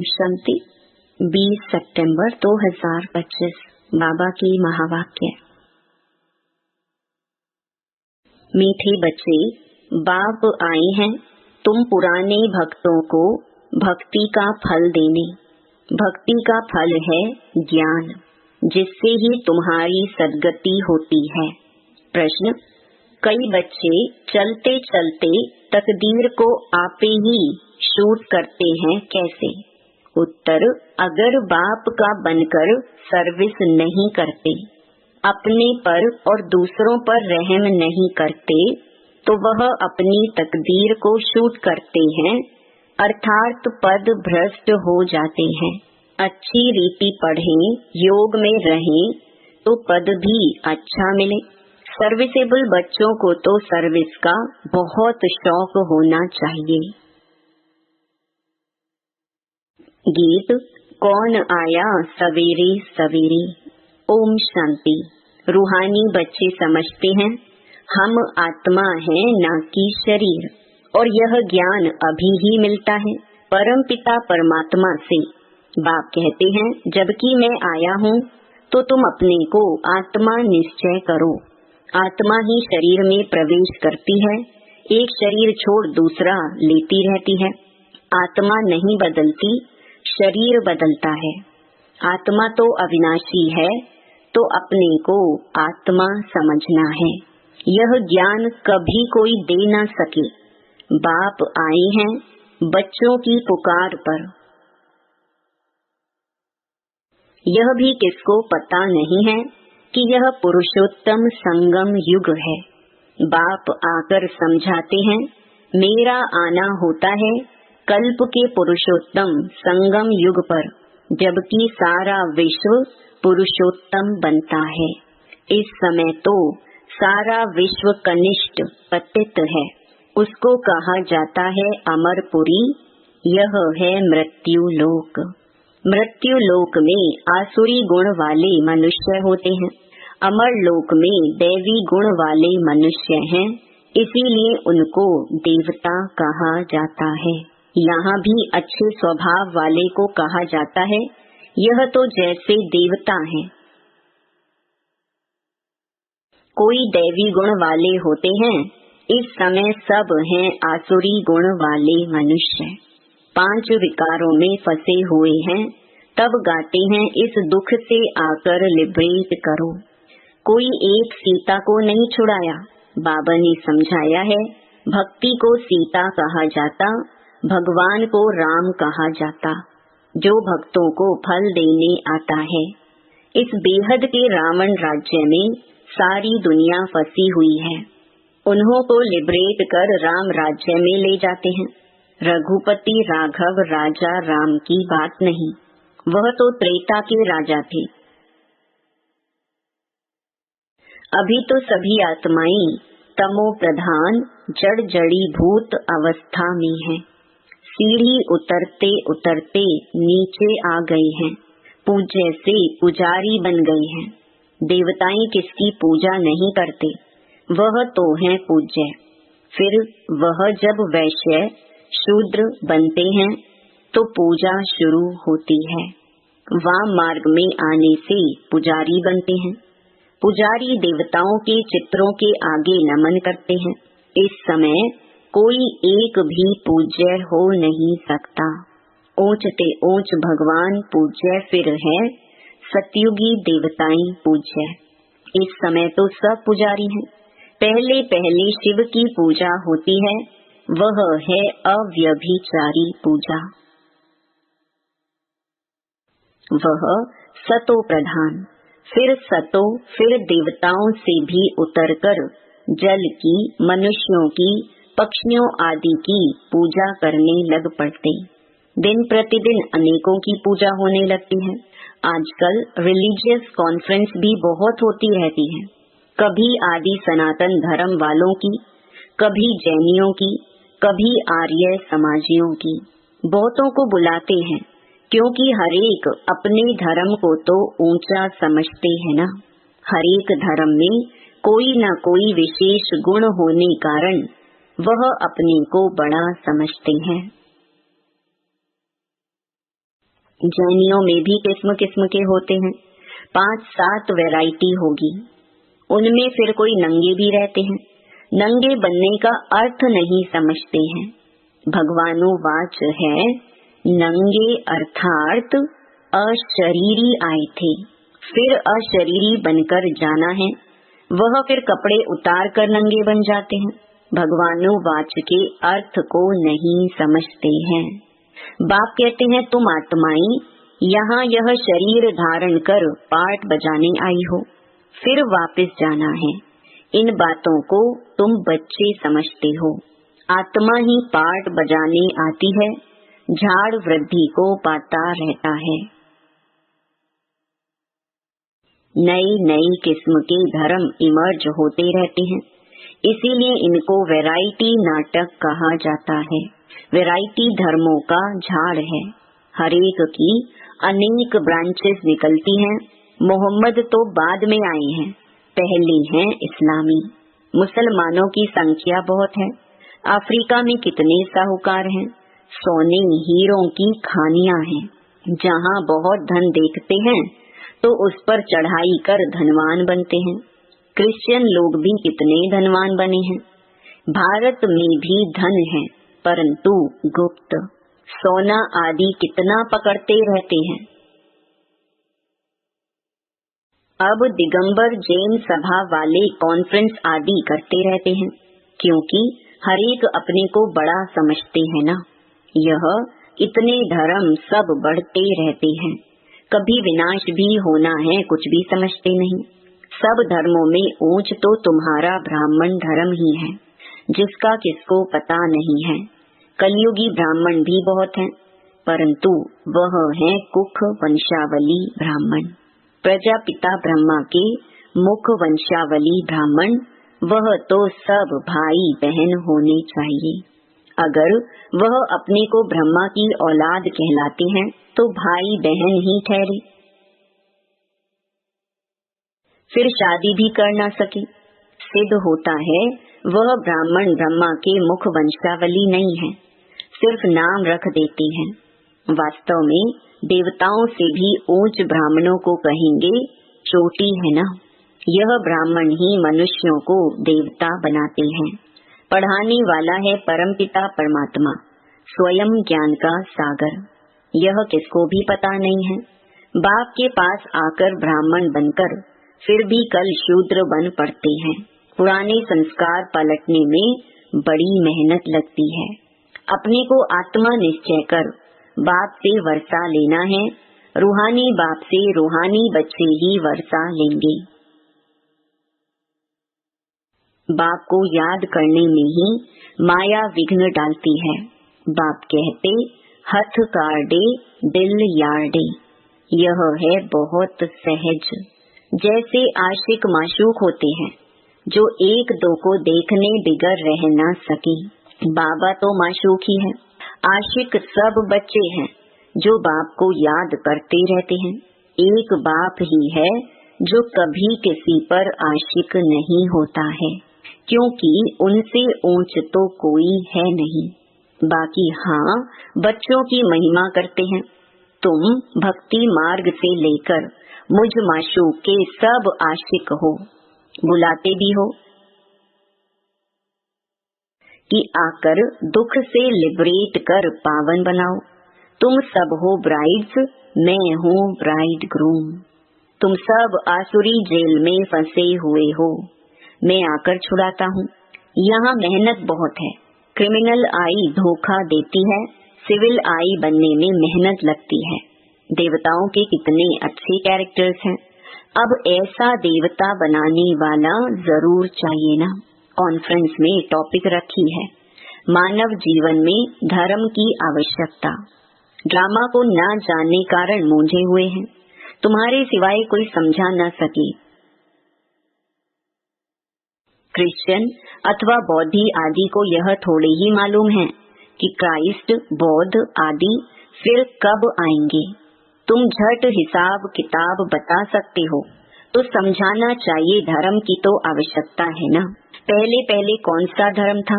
शांति 20 सितंबर 2025 बाबा की महावाक्य। मीठे बच्चे, बाप आए हैं तुम पुराने भक्तों को भक्ति का फल देने। भक्ति का फल है ज्ञान, जिससे ही तुम्हारी सद्गति होती है। प्रश्न: कई बच्चे चलते चलते तकदीर को आपे ही शूट करते हैं, कैसे? उत्तर: अगर बाप का बनकर सर्विस नहीं करते, अपने पर और दूसरों पर रहम नहीं करते, तो वह अपनी तकदीर को शूट करते हैं, अर्थात पद भ्रष्ट हो जाते हैं। अच्छी रीति पढ़ें, योग में रहें, तो पद भी अच्छा मिले। सर्विसेबल बच्चों को तो सर्विस का बहुत शौक होना चाहिए। गीत: कौन आया सवेरे सवेरे। ओम शांति। रूहानी बच्चे समझते हैं हम आत्मा हैं, ना कि शरीर, और यह ज्ञान अभी ही मिलता है परम पिता परमात्मा से। बाप कहते हैं, जबकि मैं आया हूँ तो तुम अपने को आत्मा निश्चय करो। आत्मा ही शरीर में प्रवेश करती है, एक शरीर छोड़ दूसरा लेती रहती है। आत्मा नहीं बदलती, शरीर बदलता है। आत्मा तो अविनाशी है, तो अपने को आत्मा समझना है। यह ज्ञान कभी कोई दे ना सके। बाप आए हैं बच्चों की पुकार पर। यह भी किसको पता नहीं है कि यह पुरुषोत्तम संगम युग है। बाप आकर समझाते हैं, मेरा आना होता है कल्प के पुरुषोत्तम संगम युग पर, जबकि सारा विश्व पुरुषोत्तम बनता है। इस समय तो सारा विश्व कनिष्ठ पतित है, उसको कहा जाता है अमरपुरी। यह है मृत्यु लोक। मृत्यु लोक में आसुरी गुण वाले मनुष्य होते हैं, अमर लोक में दैवी गुण वाले मनुष्य हैं, इसीलिए उनको देवता कहा जाता है। यहाँ भी अच्छे स्वभाव वाले को कहा जाता है, यह तो जैसे देवता हैं। कोई दैवी गुण वाले होते हैं, इस समय सब हैं आसुरी गुण वाले मनुष्य। 5 विकारों में फंसे हुए हैं, तब गाते हैं इस दुख से आकर लिबरेट करो। कोई एक सीता को नहीं छुड़ाया। बाबा ने समझाया है, भक्ति को सीता कहा जाता, भगवान को राम कहा जाता, जो भक्तों को फल देने आता है। इस बेहद के रावण राज्य में सारी दुनिया फंसी हुई है। उन्हों को लिबरेट कर राम राज्य में ले जाते हैं। रघुपति राघव राजा राम की बात नहीं, वह तो त्रेता के राजा थे। अभी तो सभी आत्माएं तमो प्रधान जड़ जड़ी भूत अवस्था में हैं। सीढ़ी उतरते उतरते नीचे आ गए हैं, पूज्य से पुजारी बन गए हैं। देवताएं किसकी पूजा नहीं करते, वह तो हैं पूज्य। फिर वह जब वैश्य शूद्र बनते हैं तो पूजा शुरू होती है। वाम मार्ग में आने से पुजारी बनते हैं। पुजारी देवताओं के चित्रों के आगे नमन करते हैं। इस समय कोई एक भी पूज्य हो नहीं सकता। ऊंचते ऊंच भगवान पूज्य फिर है, सतयुगी देवताएं पूज्य। इस समय तो सब पुजारी हैं। पहले पहले शिव की पूजा होती है, वह है अव्यभिचारी पूजा। वह सतो प्रधान, फिर सतो, फिर देवताओं से भी उतरकर जल की, मनुष्यों की, पक्षियों आदि की पूजा करने लग पड़ते। दिन प्रतिदिन अनेकों की पूजा होने लगती है। आजकल रिलीजियस कॉन्फ्रेंस भी बहुत होती रहती है, कभी आदि सनातन धर्म वालों की, कभी जैनियों की, कभी आर्य समाजियों की। बहुतों को बुलाते हैं, क्योंकि हरेक अपने धर्म को तो ऊंचा समझते हैं ना। हरेक धर्म में कोई न कोई विशेष गुण होने कारण वह अपने को बड़ा समझते हैं। जैनियों में भी किस्म किस्म के होते हैं, 5-7 वैरायटी होगी। उनमें फिर कोई नंगे भी रहते हैं, नंगे बनने का अर्थ नहीं समझते हैं। भगवानुवाच है, नंगे अर्थात अशरीरी आए थे, फिर अशरीरी बनकर जाना है, वह फिर कपड़े उतार कर नंगे बन जाते हैं। भगवानुवाच के अर्थ को नहीं समझते हैं। बाप कहते हैं, तुम आत्माएं यहाँ यह शरीर धारण कर पाठ बजाने आई हो, फिर वापस जाना है। इन बातों को तुम बच्चे समझते हो। आत्मा ही पाठ बजाने आती है, झाड़ वृद्धि को पाता रहता है। नई नई किस्म के धर्म इमर्ज होते रहते हैं, इसीलिए इनको वैरायटी नाटक कहा जाता है। वैरायटी धर्मों का झाड़ है, हरेक की अनेक ब्रांचेस निकलती हैं। मोहम्मद तो बाद में आए हैं, पहले हैं इस्लामी। मुसलमानों की संख्या बहुत है। अफ्रीका में कितने साहूकार हैं, सोने हीरों की खानियां हैं। जहाँ बहुत धन देखते हैं तो उस पर चढ़ाई कर धनवान बनते हैं। क्रिश्चियन लोग भी कितने धनवान बने हैं। भारत में भी धन है, परंतु गुप्त। सोना आदि कितना पकड़ते रहते हैं। अब दिगंबर जैन सभा वाले कॉन्फ्रेंस आदि करते रहते हैं, क्योंकि हरेक अपने को बड़ा समझते हैं ना। यह इतने धर्म सब बढ़ते रहते हैं, कभी विनाश भी होना है, कुछ भी समझते नहीं। सब धर्मों में ऊंच तो तुम्हारा ब्राह्मण धर्म ही है, जिसका किसको पता नहीं है। कलयुगी ब्राह्मण भी बहुत हैं, परंतु वह है कुख वंशावली ब्राह्मण। प्रजापिता ब्रह्मा के मुख वंशावली ब्राह्मण, वह तो सब भाई बहन होने चाहिए। अगर वह अपने को ब्रह्मा की औलाद कहलाते हैं तो भाई बहन ही ठहरे। फिर शादी भी कर ना सके, सिद्ध होता है वह ब्राह्मण ब्रह्मा के मुख वंशावली नहीं है, सिर्फ नाम रख देते हैं। वास्तव में देवताओं से भी ऊंच ब्राह्मणों को कहेंगे चोटी है ना। यह ब्राह्मण ही मनुष्यों को देवता बनाते हैं। पढ़ाने वाला है परमपिता परमात्मा, स्वयं ज्ञान का सागर। यह किसको भी पता नहीं है। बाप के पास आकर ब्राह्मण बनकर फिर भी कल शूद्र बन पड़ते हैं। पुराने संस्कार पलटने में बड़ी मेहनत लगती है। अपने को आत्मा निश्चय कर बाप से वर्षा लेना है, रूहानी बाप से रूहानी बच्चे ही वर्षा लेंगे। बाप को याद करने में ही माया विघ्न डालती है। बाप कहते हथ काटे दिल यार्डे, यह है बहुत सहज। जैसे आशिक माशूक होते हैं, जो एक दो को देखने बिगर रह न सके। बाबा तो माशूक ही है। आशिक सब बच्चे हैं जो बाप को याद करते रहते हैं। एक बाप ही है जो कभी किसी पर आशिक नहीं होता है, क्योंकि उनसे ऊंच तो कोई है नहीं। बाकी हाँ, बच्चों की महिमा करते हैं। तुम भक्ति मार्ग से लेकर मुझ माशूक के सब आशिक हो, बुलाते भी हो कि आकर दुख से लिबरेट कर पावन बनाओ। तुम सब हो ब्राइड्स, मैं हूँ ब्राइड ग्रूम। तुम सब आसुरी जेल में फंसे हुए हो, मैं आकर छुड़ाता हूँ। यहाँ मेहनत बहुत है। क्रिमिनल आई धोखा देती है, सिविल आई बनने में मेहनत लगती है। देवताओं के कितने अच्छे कैरेक्टर्स हैं। अब ऐसा देवता बनाने वाला जरूर चाहिए ना। कॉन्फ्रेंस में टॉपिक रखी है, मानव जीवन में धर्म की आवश्यकता। ड्रामा को न जानने कारण मूंझे हुए हैं, तुम्हारे सिवाय कोई समझा न सके। क्रिश्चियन अथवा बौद्धि आदि को यह थोड़े ही मालूम है कि क्राइस्ट, बौद्ध आदि फिर कब आएंगे। तुम झट हिसाब किताब बता सकते हो तो समझाना चाहिए, धर्म की तो आवश्यकता है ना। पहले पहले कौन सा धर्म था,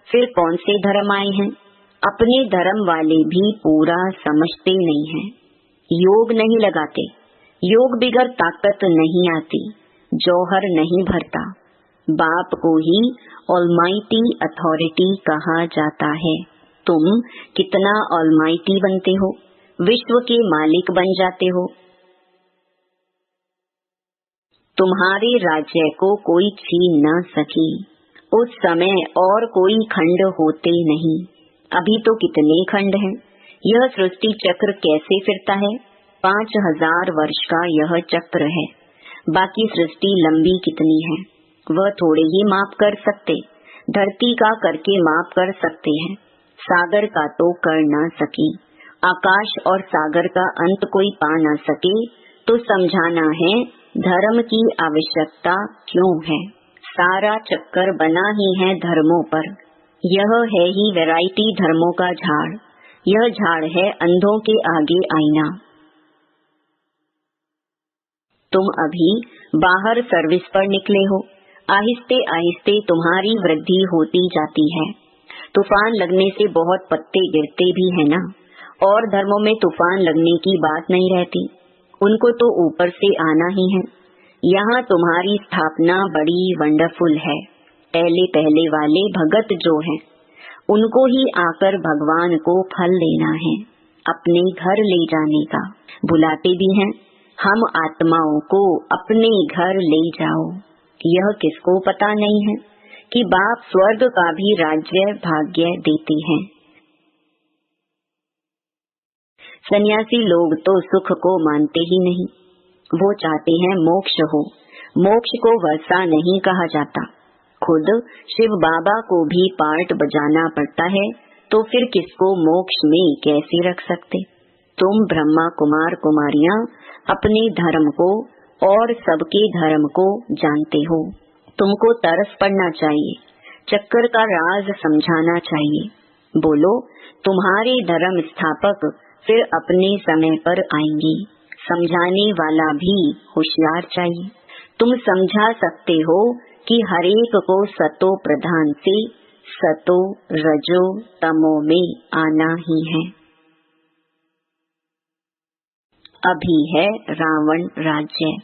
फिर कौन से धर्म आए हैं। अपने धर्म वाले भी पूरा समझते नहीं हैं। योग नहीं लगाते, योग बिगर ताकत नहीं आती, जौहर नहीं भरता। बाप को ही ऑलमाइटी अथॉरिटी कहा जाता है। तुम कितना ऑलमाइटी बनते हो, विश्व के मालिक बन जाते हो। तुम्हारे राज्य को कोई छीन न सके। उस समय और कोई खंड होते नहीं, अभी तो कितने खंड हैं। यह सृष्टि चक्र कैसे फिरता है? 5000 वर्ष का यह चक्र है। बाकी सृष्टि लंबी कितनी है वह थोड़े ही माप कर सकते। धरती का करके माप कर सकते हैं, सागर का तो कर ना सकी। आकाश और सागर का अंत कोई पा ना सके तो समझाना है धर्म की आवश्यकता क्यों है। सारा चक्कर बना ही है धर्मों पर। यह है ही वैरायटी धर्मों का झाड़। यह झाड़ है अंधों के आगे आईना। तुम अभी बाहर सर्विस पर निकले हो। आहिस्ते आहिस्ते तुम्हारी वृद्धि होती जाती है। तूफान लगने से बहुत पत्ते गिरते भी है ना। और धर्मों में तूफान लगने की बात नहीं रहती, उनको तो ऊपर से आना ही है। यहाँ तुम्हारी स्थापना बड़ी वंडरफुल है। पहले पहले वाले भगत जो हैं, उनको ही आकर भगवान को फल देना है, अपने घर ले जाने का। बुलाते भी हैं, हम आत्माओं को अपने घर ले जाओ। यह किसको पता नहीं है कि बाप स्वर्ग का भी राज्य भाग्य देते हैं। सन्यासी लोग तो सुख को मानते ही नहीं, वो चाहते हैं मोक्ष हो। मोक्ष को वैसा नहीं कहा जाता। खुद शिव बाबा को भी पार्ट बजाना पड़ता है, तो फिर किसको मोक्ष में कैसे रख सकते? तुम ब्रह्मा कुमार कुमारियां अपने धर्म को और सबके धर्म को जानते हो। तुमको तरस पड़ना चाहिए, चक्कर का राज समझाना चाहिए। बोलो, तुम्हारे धर्म स्थापक फिर अपने समय पर आएंगे। समझाने वाला भी होशियार चाहिए। तुम समझा सकते हो कि हरेक को सतो प्रधान से सतो रजो तमो में आना ही है। अभी है रावण राज्य।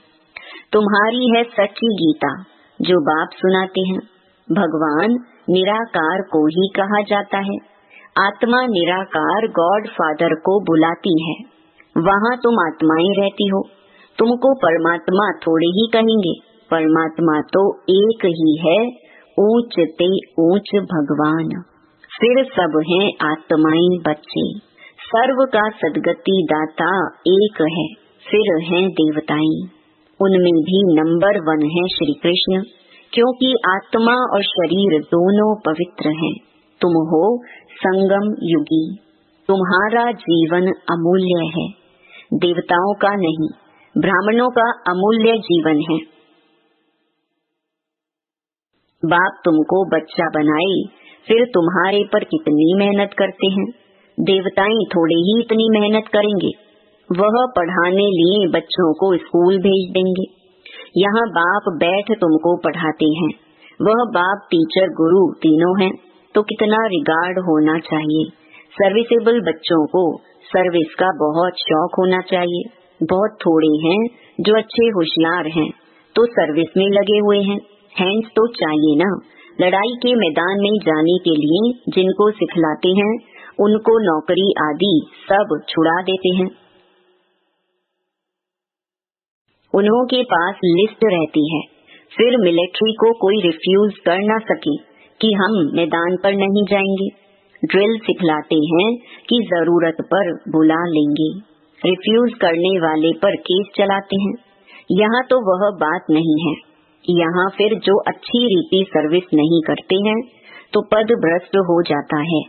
तुम्हारी है सच्ची गीता जो बाप सुनाते हैं। भगवान निराकार को ही कहा जाता है। आत्मा निराकार गॉड फादर को बुलाती है। वहाँ तुम आत्माएं रहती हो। तुमको परमात्मा थोड़े ही कहेंगे, परमात्मा तो एक ही है, ऊंच ते ऊंच भगवान। फिर सब हैं आत्माएं बच्चे। सर्व का सदगति दाता एक है, फिर हैं देवताएं। उनमें भी नंबर 1 है श्री कृष्ण, क्योंकि आत्मा और शरीर दोनों पवित्र हैं। तुम हो संगम युगी। तुम्हारा जीवन अमूल्य है, देवताओं का नहीं, ब्राह्मणों का अमूल्य जीवन है। बाप तुमको बच्चा बनाए, फिर तुम्हारे पर कितनी मेहनत करते हैं। देवताएं थोड़े ही इतनी मेहनत करेंगे। वह पढ़ाने लिए बच्चों को स्कूल भेज देंगे। यहाँ बाप बैठ तुमको पढ़ाते हैं। वह बाप टीचर गुरु तीनों हैं, तो कितना रिगार्ड होना चाहिए। सर्विसेबल बच्चों को सर्विस का बहुत शौक होना चाहिए। बहुत थोड़े हैं जो अच्छे होशियार हैं, तो सर्विस में लगे हुए हैं। हैंड्स तो चाहिए ना। लड़ाई के मैदान में जाने के लिए जिनको सिखलाते हैं, उनको नौकरी आदि सब छुड़ा देते हैं। उन्हों के पास लिस्ट रहती है, फिर मिलिट्री को कोई रिफ्यूज कर ना सके कि हम मैदान पर नहीं जाएंगे। ड्रिल सिखलाते हैं कि जरूरत पर बुला लेंगे। रिफ्यूज करने वाले पर केस चलाते हैं। यहाँ तो वह बात नहीं है। यहाँ फिर जो अच्छी रीति सर्विस नहीं करते हैं तो पद भ्रष्ट हो जाता है।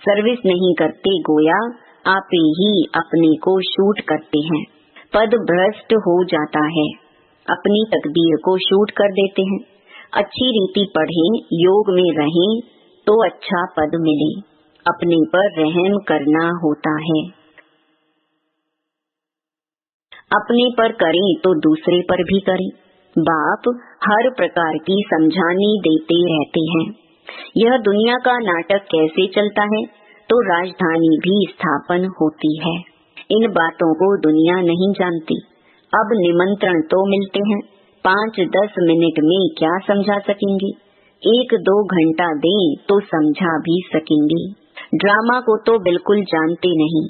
सर्विस नहीं करते गोया आप ही अपने को शूट करते हैं। पद भ्रष्ट हो जाता है, अपनी तकदीर को शूट कर देते हैं। अच्छी रीति पढ़ें, योग में रहें तो अच्छा पद मिले। अपने पर रहम करना होता है। अपने पर करें तो दूसरे पर भी करें। बाप हर प्रकार की समझानी देते रहते हैं। यह दुनिया का नाटक कैसे चलता है, तो राजधानी भी स्थापन होती है। इन बातों को दुनिया नहीं जानती। अब निमंत्रण तो मिलते हैं, 5-10 मिनट में क्या समझा सकेंगे, 1-2 घंटा दें तो समझा भी सकेंगे। ड्रामा को तो बिल्कुल जानते नहीं।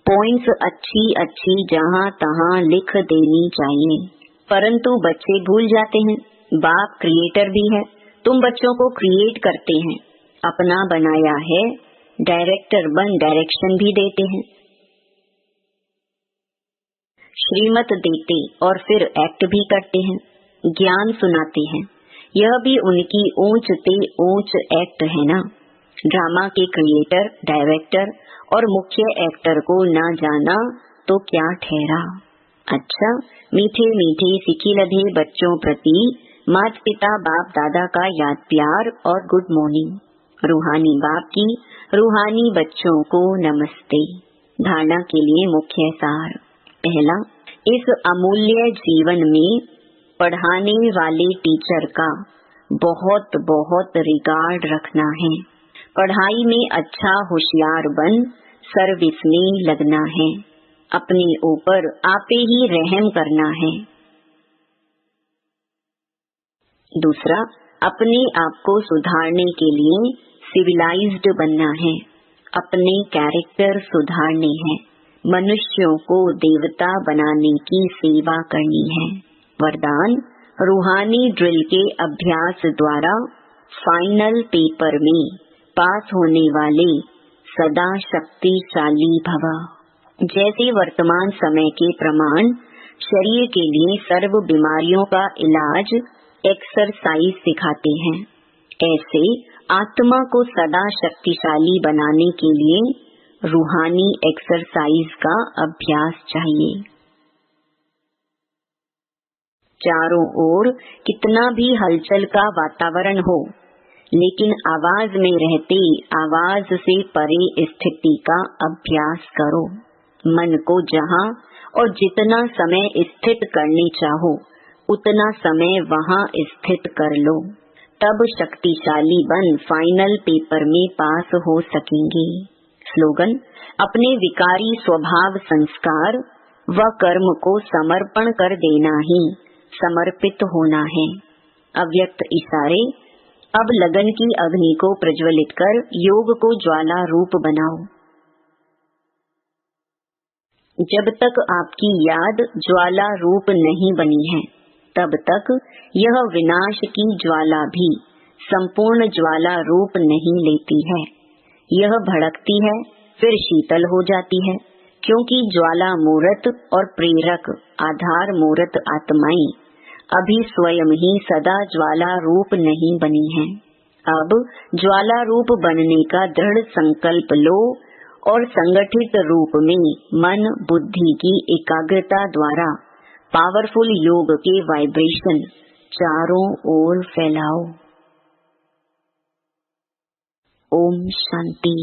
पॉइंट्स अच्छी अच्छी जहाँ तहाँ लिख देनी चाहिए, परंतु बच्चे भूल जाते हैं। बाप क्रिएटर भी है, तुम बच्चों को क्रिएट करते हैं, अपना बनाया है, डायरेक्टर बन डायरेक्शन भी देते हैं, श्रीमत देते और फिर एक्ट भी करते हैं, ज्ञान सुनाते हैं। यह भी उनकी ऊंच ते ऊंच एक्ट है ना। ड्रामा के क्रिएटर, डायरेक्टर और मुख्य एक्टर को ना जाना तो क्या ठहरा। अच्छा, मीठे मीठे सिखी लधे बच्चों प्रति माता पिता बाप दादा का याद प्यार और गुड मॉर्निंग। रूहानी बाप की रूहानी बच्चों को नमस्ते। धारणा के लिए मुख्य सार। पहला, इस अमूल्य जीवन में पढ़ाने वाले टीचर का बहुत बहुत रिगार्ड रखना है। पढ़ाई में अच्छा होशियार बन सर्विस में लगना है। अपने ऊपर आपे ही रहम करना है। दूसरा, अपने आप को सुधारने के लिए सिविलाइज्ड बनना है। अपने कैरेक्टर सुधारने हैं। मनुष्यों को देवता बनाने की सेवा करनी है। वरदान, रूहानी ड्रिल के अभ्यास द्वारा फाइनल पेपर में पास होने वाले सदा शक्तिशाली भव। जैसे वर्तमान समय के प्रमाण शरीर के लिए सर्व बीमारियों का इलाज एक्सरसाइज सिखाते हैं, ऐसे आत्मा को सदा शक्तिशाली बनाने के लिए रूहानी एक्सरसाइज का अभ्यास चाहिए। चारों ओर कितना भी हलचल का वातावरण हो, लेकिन आवाज में रहते आवाज से परे स्थिति का अभ्यास करो। मन को जहाँ और जितना समय स्थित करने चाहो उतना समय वहाँ स्थित कर लो, तब शक्तिशाली बन फाइनल पेपर में पास हो सकेंगे। स्लोगन, अपने विकारी स्वभाव संस्कार व कर्म को समर्पण कर देना ही समर्पित होना है। अव्यक्त इशारे, अब लगन की अग्नि को प्रज्वलित कर योग को ज्वाला रूप बनाओ। जब तक आपकी याद ज्वाला रूप नहीं बनी है, तब तक यह विनाश की ज्वाला भी संपूर्ण ज्वाला रूप नहीं लेती है। यह भड़कती है, फिर शीतल हो जाती है, क्योंकि ज्वाला मूर्त और प्रेरक आधार मूर्त आत्माएं अभी स्वयं ही सदा ज्वाला रूप नहीं बनी है। अब ज्वाला रूप बनने का दृढ़ संकल्प लो और संगठित रूप में मन बुद्धि की एकाग्रता द्वारा पावरफुल योग के वाइब्रेशन चारों ओर फैलाओ। ओम शांति।